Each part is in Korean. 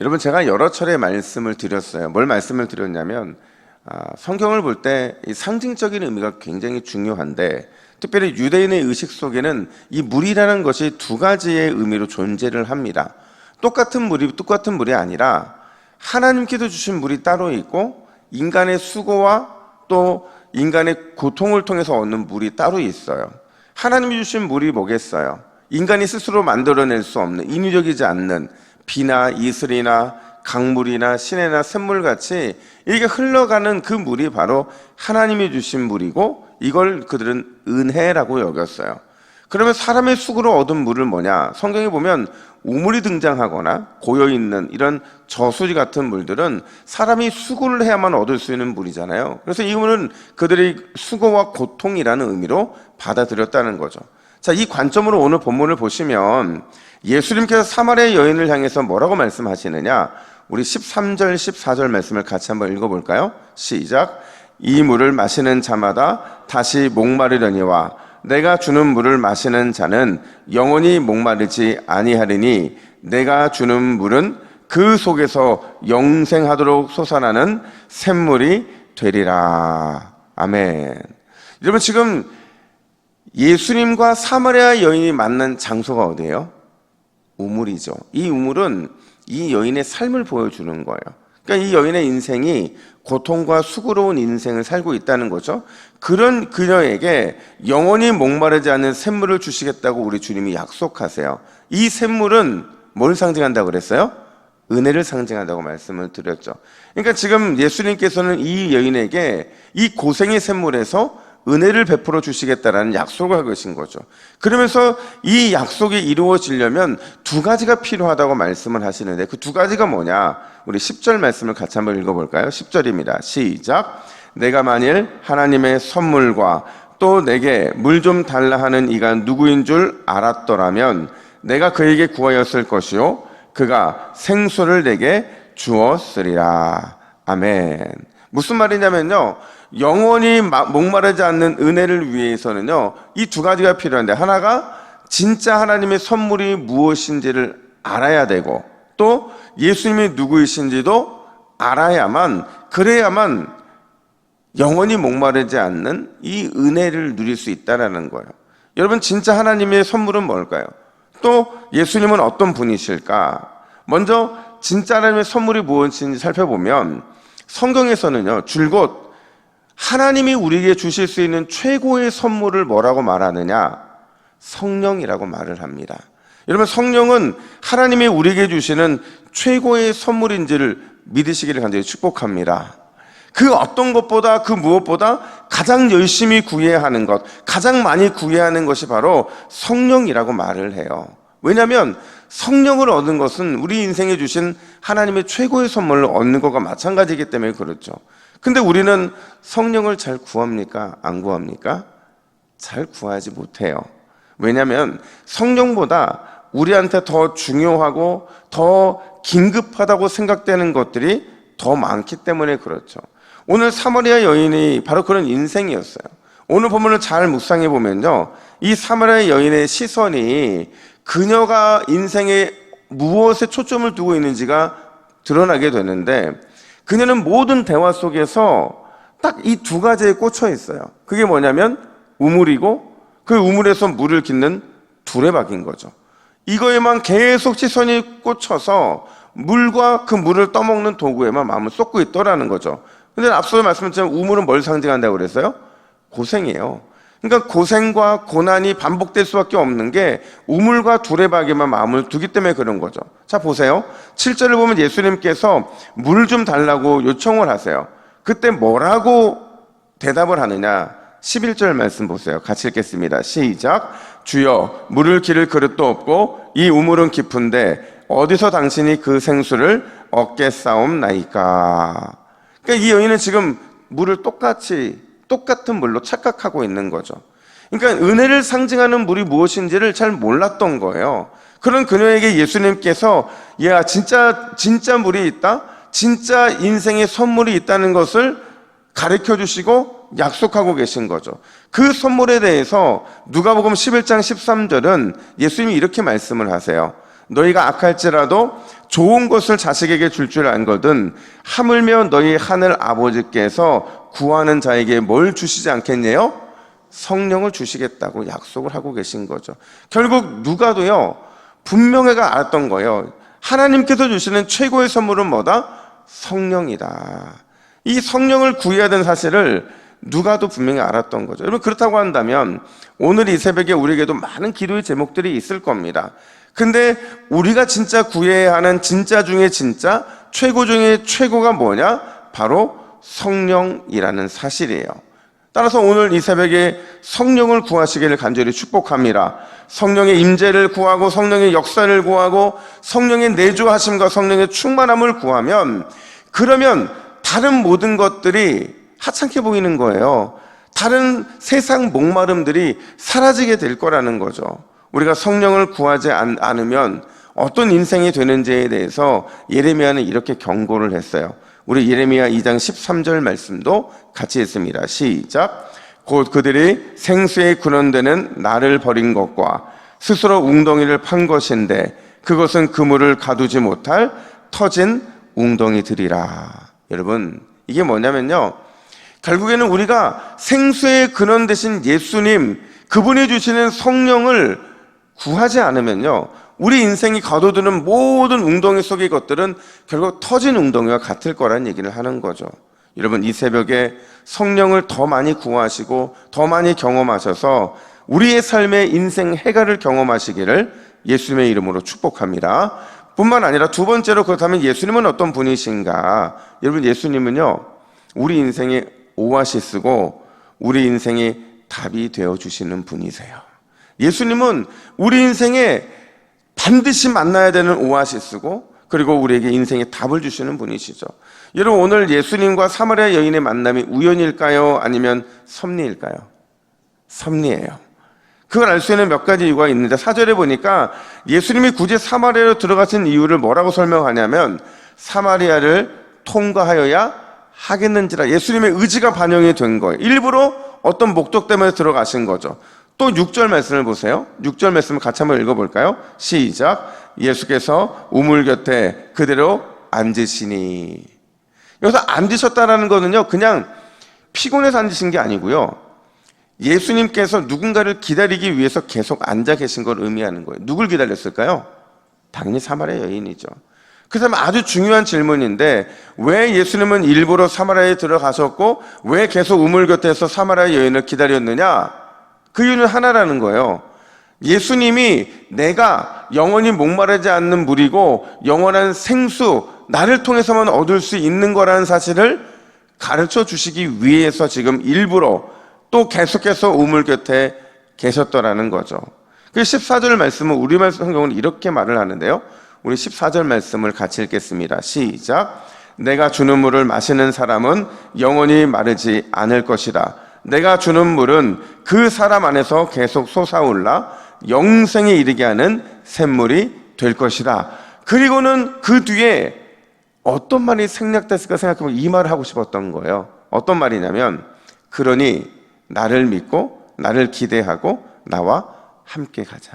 여러분, 제가 여러 차례 말씀을 드렸어요. 뭘 말씀을 드렸냐면 성경을 볼 때 이 상징적인 의미가 굉장히 중요한데, 특별히 유대인의 의식 속에는 이 물이라는 것이 두 가지의 의미로 존재를 합니다. 똑같은 물이 아니라 하나님께서 주신 물이 따로 있고, 인간의 수고와 또 인간의 고통을 통해서 얻는 물이 따로 있어요. 하나님이 주신 물이 뭐겠어요? 인간이 스스로 만들어낼 수 없는, 인위적이지 않는 비나 이슬이나 강물이나 시내나 샘물같이 이렇게 흘러가는 그 물이 바로 하나님이 주신 물이고, 이걸 그들은 은혜라고 여겼어요. 그러면 사람의 수고로 얻은 물을 뭐냐? 성경에 보면 우물이 등장하거나 고여있는 이런 저수지 같은 물들은 사람이 수고를 해야만 얻을 수 있는 물이잖아요. 그래서 이 물은 그들의 수고와 고통이라는 의미로 받아들였다는 거죠. 자, 이 관점으로 오늘 본문을 보시면 예수님께서 사마리아 여인을 향해서 뭐라고 말씀하시느냐? 우리 13절, 14절 말씀을 같이 한번 읽어볼까요? 시작. 이 물을 마시는 자마다 다시 목마르려니와 내가 주는 물을 마시는 자는 영원히 목마르지 아니하리니 내가 주는 물은 그 속에서 영생하도록 솟아나는 샘물이 되리라. 아멘. 여러분, 지금 예수님과 사마리아 여인이 만난 장소가 어디예요? 우물이죠. 이 우물은 이 여인의 삶을 보여주는 거예요. 그러니까 이 여인의 인생이 고통과 수고로운 인생을 살고 있다는 거죠. 그런 그녀에게 영원히 목마르지 않는 샘물을 주시겠다고 우리 주님이 약속하세요. 이 샘물은 뭘 상징한다고 그랬어요? 은혜를 상징한다고 말씀을 드렸죠. 그러니까 지금 예수님께서는 이 여인에게 이 고생의 샘물에서 은혜를 베풀어 주시겠다라는 약속을 하고 계신 거죠. 그러면서 이 약속이 이루어지려면 두 가지가 필요하다고 말씀을 하시는데, 그 두 가지가 뭐냐? 우리 10절 말씀을 같이 한번 읽어볼까요? 10절입니다. 시작. 내가 만일 하나님의 선물과 또 내게 물 좀 달라 하는 이가 누구인 줄 알았더라면 내가 그에게 구하였을 것이요 그가 생수를 내게 주었으리라. 아멘. 무슨 말이냐면요, 영원히 목마르지 않는 은혜를 위해서는요, 이 두 가지가 필요한데, 하나가 진짜 하나님의 선물이 무엇인지를 알아야 되고, 또 예수님이 누구이신지도 알아야만, 그래야만 영원히 목마르지 않는 이 은혜를 누릴 수 있다는 거예요. 여러분, 진짜 하나님의 선물은 뭘까요? 또 예수님은 어떤 분이실까? 먼저 진짜 하나님의 선물이 무엇인지 살펴보면 성경에서는요, 줄곧 하나님이 우리에게 주실 수 있는 최고의 선물을 뭐라고 말하느냐? 성령이라고 말을 합니다. 여러분, 성령은 하나님이 우리에게 주시는 최고의 선물인지를 믿으시기를 간절히 축복합니다. 그 어떤 것보다, 그 무엇보다 가장 열심히 구해야 하는 것, 가장 많이 구해야 하는 것이 바로 성령이라고 말을 해요. 왜냐하면 성령을 얻는 것은 우리 인생에 주신 하나님의 최고의 선물을 얻는 것과 마찬가지이기 때문에 그렇죠. 근데 우리는 성령을 잘 구합니까? 안 구합니까? 잘 구하지 못해요. 왜냐하면 성령보다 우리한테 더 중요하고 더 긴급하다고 생각되는 것들이 더 많기 때문에 그렇죠. 오늘 사마리아 여인이 바로 그런 인생이었어요. 오늘 본문을 잘 묵상해 보면요, 이 사마리아 여인의 시선이 그녀가 인생에 무엇에 초점을 두고 있는지가 드러나게 되는데, 그녀는 모든 대화 속에서 딱 이 두 가지에 꽂혀 있어요. 그게 뭐냐면 우물이고, 그 우물에서 물을 깃는 두레박인 거죠. 이거에만 계속 시선이 꽂혀서 물과 그 물을 떠먹는 도구에만 마음을 쏟고 있더라는 거죠. 근데 앞서 말씀드렸지만 우물은 뭘 상징한다고 그랬어요? 고생이에요. 그러니까 고생과 고난이 반복될 수밖에 없는 게 우물과 두레박에만 마음을 두기 때문에 그런 거죠. 자, 보세요. 7절을 보면 예수님께서 물 좀 달라고 요청을 하세요. 그때 뭐라고 대답을 하느냐? 11절 말씀 보세요. 같이 읽겠습니다. 시작. 주여, 물을 기를 그릇도 없고 이 우물은 깊은데 어디서 당신이 그 생수를 얻겠사옵나이까? 그러니까 이 여인은 지금 물을 똑같은 물로 착각하고 있는 거죠. 그러니까 은혜를 상징하는 물이 무엇인지를 잘 몰랐던 거예요. 그런 그녀에게 예수님께서 야, 진짜 물이 있다? 진짜 인생의 선물이 있다는 것을 가르쳐 주시고 약속하고 계신 거죠. 그 선물에 대해서 누가복음 11장 13절은 예수님이 이렇게 말씀을 하세요. 너희가 악할지라도 좋은 것을 자식에게 줄 줄 알거든 하물며 너희 하늘 아버지께서 구하는 자에게 뭘 주시지 않겠네요? 성령을 주시겠다고 약속을 하고 계신 거죠. 결국 누가도요 분명히가 알았던 거예요. 하나님께서 주시는 최고의 선물은 뭐다? 성령이다. 이 성령을 구해야 되는 사실을 누가도 분명히 알았던 거죠. 여러분, 그렇다고 한다면 오늘 이 새벽에 우리에게도 많은 기도의 제목들이 있을 겁니다. 근데 우리가 진짜 구해야 하는 진짜 중에 진짜, 최고 중에 최고가 뭐냐? 바로 성령이라는 사실이에요. 따라서 오늘 이 새벽에 성령을 구하시기를 간절히 축복합니다. 성령의 임재를 구하고 성령의 역사를 구하고 성령의 내주하심과 성령의 충만함을 구하면, 그러면 다른 모든 것들이 하찮게 보이는 거예요. 다른 세상 목마름들이 사라지게 될 거라는 거죠. 우리가 성령을 구하지 않으면 어떤 인생이 되는지에 대해서 예레미야는 이렇게 경고를 했어요. 우리 예레미야 2장 13절 말씀도 같이 했습니다. 시작. 곧 그들이 생수에 근원되는 나를 버린 것과 스스로 웅덩이를 판 것인데 그것은 그물을 가두지 못할 터진 웅덩이들이라. 여러분, 이게 뭐냐면요, 결국에는 우리가 생수의 근원 되신 예수님, 그분이 주시는 성령을 구하지 않으면요, 우리 인생이 가둬두는 모든 웅덩이 속의 것들은 결국 터진 웅덩이와 같을 거라는 얘기를 하는 거죠. 여러분, 이 새벽에 성령을 더 많이 구하시고 더 많이 경험하셔서 우리의 삶의 인생 해갈을 경험하시기를 예수님의 이름으로 축복합니다. 뿐만 아니라 두 번째로, 그렇다면 예수님은 어떤 분이신가? 여러분, 예수님은요 우리 인생의 오아시스고 우리 인생의 답이 되어주시는 분이세요. 예수님은 우리 인생에 반드시 만나야 되는 오아시스고, 그리고 우리에게 인생의 답을 주시는 분이시죠. 여러분, 오늘 예수님과 사마리아 여인의 만남이 우연일까요? 아니면 섭리일까요? 섭리예요. 그걸 알 수 있는 몇 가지 이유가 있는데, 4절에 보니까 예수님이 굳이 사마리아로 들어가신 이유를 뭐라고 설명하냐면, 사마리아를 통과하여야 하겠는지라. 예수님의 의지가 반영이 된 거예요. 일부러 어떤 목적 때문에 들어가신 거죠. 또 6절 말씀을 보세요. 6절 말씀을 같이 한번 읽어볼까요? 시작. 예수께서 우물 곁에 그대로 앉으시니. 여기서 앉으셨다라는 거는요, 그냥 피곤해서 앉으신 게 아니고요, 예수님께서 누군가를 기다리기 위해서 계속 앉아 계신 걸 의미하는 거예요. 누굴 기다렸을까요? 당연히 사마리아 여인이죠. 그래서 아주 중요한 질문인데, 왜 예수님은 일부러 사마리아에 들어가셨고 왜 계속 우물 곁에서 사마리아 여인을 기다렸느냐? 그 이유는 하나라는 거예요. 예수님이 내가 영원히 목마르지 않는 물이고 영원한 생수, 나를 통해서만 얻을 수 있는 거라는 사실을 가르쳐 주시기 위해서 지금 일부러 또 계속해서 우물 곁에 계셨더라는 거죠. 그 14절 말씀은 우리말 성경은 이렇게 말을 하는데요, 우리 14절 말씀을 같이 읽겠습니다. 시작. 내가 주는 물을 마시는 사람은 영원히 마르지 않을 것이라. 내가 주는 물은 그 사람 안에서 계속 솟아올라 영생에 이르게 하는 샘물이 될 것이다. 그리고는 그 뒤에 어떤 말이 생략됐을까 생각해보면 이 말을 하고 싶었던 거예요. 어떤 말이냐면, 그러니 나를 믿고 나를 기대하고 나와 함께 가자.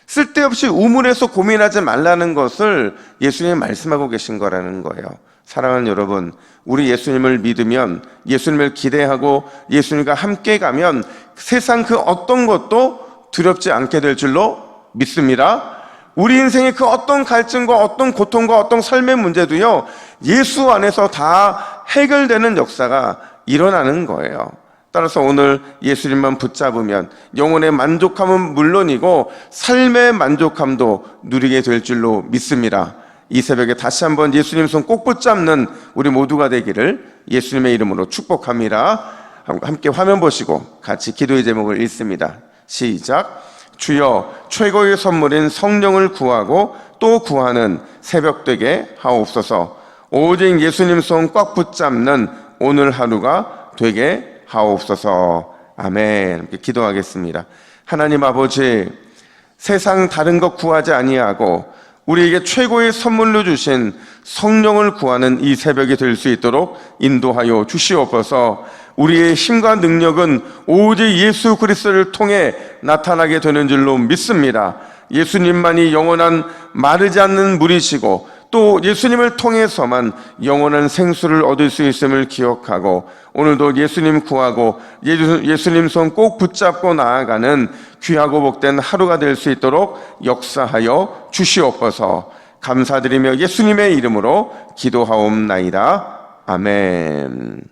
쓸데없이 우물에서 고민하지 말라는 것을 예수님이 말씀하고 계신 거라는 거예요. 사랑하는 여러분, 우리 예수님을 믿으면, 예수님을 기대하고 예수님과 함께 가면 세상 그 어떤 것도 두렵지 않게 될 줄로 믿습니다. 우리 인생의 그 어떤 갈증과 어떤 고통과 어떤 삶의 문제도요, 예수 안에서 다 해결되는 역사가 일어나는 거예요. 따라서 오늘 예수님만 붙잡으면 영혼의 만족함은 물론이고 삶의 만족함도 누리게 될 줄로 믿습니다. 이 새벽에 다시 한번 예수님 손 꼭 붙잡는 우리 모두가 되기를 예수님의 이름으로 축복합니다. 함께 화면 보시고 같이 기도의 제목을 읽습니다. 시작. 주여, 최고의 선물인 성령을 구하고 또 구하는 새벽 되게 하옵소서. 오직 예수님 손 꽉 붙잡는 오늘 하루가 되게 하옵소서. 아멘. 함께 기도하겠습니다. 하나님 아버지, 세상 다른 것 구하지 아니하고 우리에게 최고의 선물로 주신 성령을 구하는 이 새벽이 될 수 있도록 인도하여 주시옵소서. 우리의 힘과 능력은 오직 예수 그리스도를 통해 나타나게 되는 줄로 믿습니다. 예수님만이 영원한 마르지 않는 물이시고 또 예수님을 통해서만 영원한 생수를 얻을 수 있음을 기억하고 오늘도 예수님 구하고 예수님 손 꼭 붙잡고 나아가는 귀하고 복된 하루가 될 수 있도록 역사하여 주시옵소서. 감사드리며 예수님의 이름으로 기도하옵나이다. 아멘.